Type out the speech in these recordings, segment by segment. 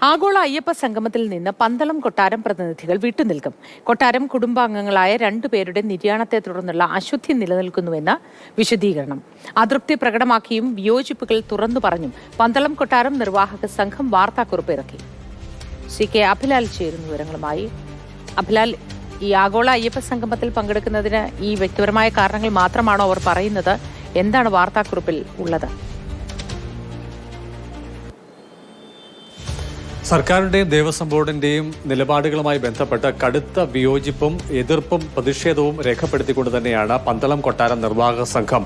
ആഗോള അയ്യപ്പ സംഗമത്തിൽ നിന്ന് പന്തളം കൊട്ടാരം പ്രതിനിധികൾ വിട്ടുനിൽക്കും. കൊട്ടാരം കുടുംബാംഗങ്ങളായ 2 പേരുടെ നിര്യാണത്തെ തുടർന്നുള്ള അശുദ്ധി നിലനിൽക്കുന്നുവെന്ന് വിശദീകരണം. അതൃപ്തി പ്രകടമാക്കിയും വിയോജിപ്പുകൾ തുറന്നു പറഞ്ഞും പന്തളം കൊട്ടാരം നിർവാഹക സംഘം വാർത്താക്കുറിപ്പ് ഇറക്കി. CK അഭിലാൽ ചേരുന്ന വിവരങ്ങളുമായി. അഭിലാൽ, ഈ ആഗോള അയ്യപ്പ സംഗമത്തിൽ പങ്കെടുക്കുന്നതിന് ഈ വ്യക്തിപരമായ കാരണങ്ങൾ മാത്രമാണോ അവർ പറയുന്നത്? എന്താണ് വാർത്താക്കുറിപ്പിൽ ഉള്ളത്? സർക്കാരിന്റെയും ദേവസ്വം ബോർഡിന്റെയും നിലപാടുകളുമായി ബന്ധപ്പെട്ട കടുത്ത വിയോജിപ്പും എതിർപ്പും പ്രതിഷേധവും രേഖപ്പെടുത്തിക്കൊണ്ട് തന്നെയാണ് പന്തളം കൊട്ടാരം നിർവാഹക സംഘം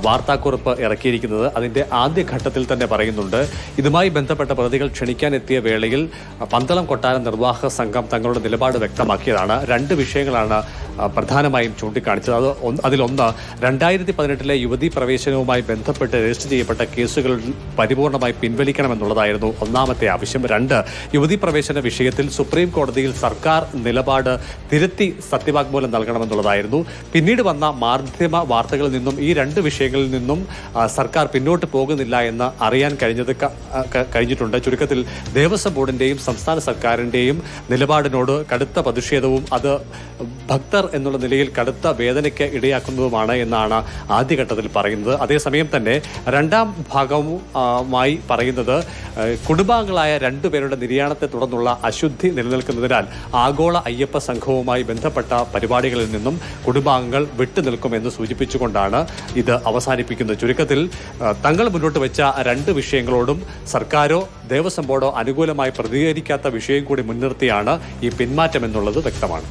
വാർത്താക്കുറിപ്പ് ഇറക്കിയിരിക്കുന്നത്. അതിന്റെ ആദ്യഘട്ടത്തിൽ തന്നെ പറയുന്നുണ്ട്, ഇതുമായി ബന്ധപ്പെട്ട പ്രതികൾ ക്ഷണിക്കാനെത്തിയ വേളയിൽ പന്തളം കൊട്ടാരം നിർവാഹക സംഘം തങ്ങളുടെ നിലപാട് വ്യക്തമാക്കിയതാണ്. 2 വിഷയങ്ങളാണ് പ്രധാനമായും ചൂണ്ടിക്കാണിച്ചത്. അതിലൊന്ന് 2018 യുവതീ പ്രവേശനവുമായി ബന്ധപ്പെട്ട് രജിസ്റ്റർ ചെയ്യപ്പെട്ട കേസുകൾ പരിപൂർണമായി പിൻവലിക്കണമെന്നുള്ളതായിരുന്നു ഒന്നാമത്തെ ആവശ്യം. 2, യുവതീ പ്രവേശന വിഷയത്തിൽ സുപ്രീം കോടതിയിൽ സർക്കാർ നിലപാട് തിരുത്തി സത്യവാങ്മൂലം നൽകണമെന്നുള്ളതായിരുന്നു. പിന്നീട് വന്ന മാധ്യമ വാർത്തകളിൽ നിന്നും ഈ 2 വിഷയങ്ങളിൽ നിന്നും സർക്കാർ പിന്നോട്ട് പോകുന്നില്ല എന്ന് അറിയാൻ കഴിഞ്ഞിട്ടുണ്ട്. ചുരുക്കത്തിൽ ദേവസ്വം ബോർഡിന്റെയും സംസ്ഥാന സർക്കാരിന്റെയും നിലപാടിനോട് കടുത്ത പ്രതിഷേധവും അത് ഭക്തർ എന്നുള്ള നിലയിൽ കടുത്ത വേദനയ്ക്ക് ഇടയാക്കുന്നതുമാണ് എന്നാണ് ആദ്യഘട്ടത്തിൽ പറയുന്നത്. അതേസമയം തന്നെ രണ്ടാം ഭാഗവുമായി പറയുന്നത് കുടുംബാംഗങ്ങളായ 2 പേരുടെ നിര്യാണത്തെ തുടർന്നുള്ള അശുദ്ധി നിലനിൽക്കുന്നതിനാൽ ആഗോള അയ്യപ്പ സംഘവുമായി ബന്ധപ്പെട്ട പരിപാടികളിൽ നിന്നും കുടുംബാംഗങ്ങൾ വിട്ടുനിൽക്കുമെന്ന് സൂചിപ്പിച്ചുകൊണ്ടാണ് ഇത് അവസാനിപ്പിക്കുന്നത്. ചുരുക്കത്തിൽ തങ്ങൾ മുന്നോട്ട് വെച്ച 2 വിഷയങ്ങളോടും സർക്കാരോ ദേവസ്വം ബോർഡോ അനുകൂലമായി പ്രതികരിക്കാത്ത വിഷയം കൂടി മുൻനിർത്തിയാണ് ഈ പിന്മാറ്റം എന്നുള്ളത് വ്യക്തമാണ്.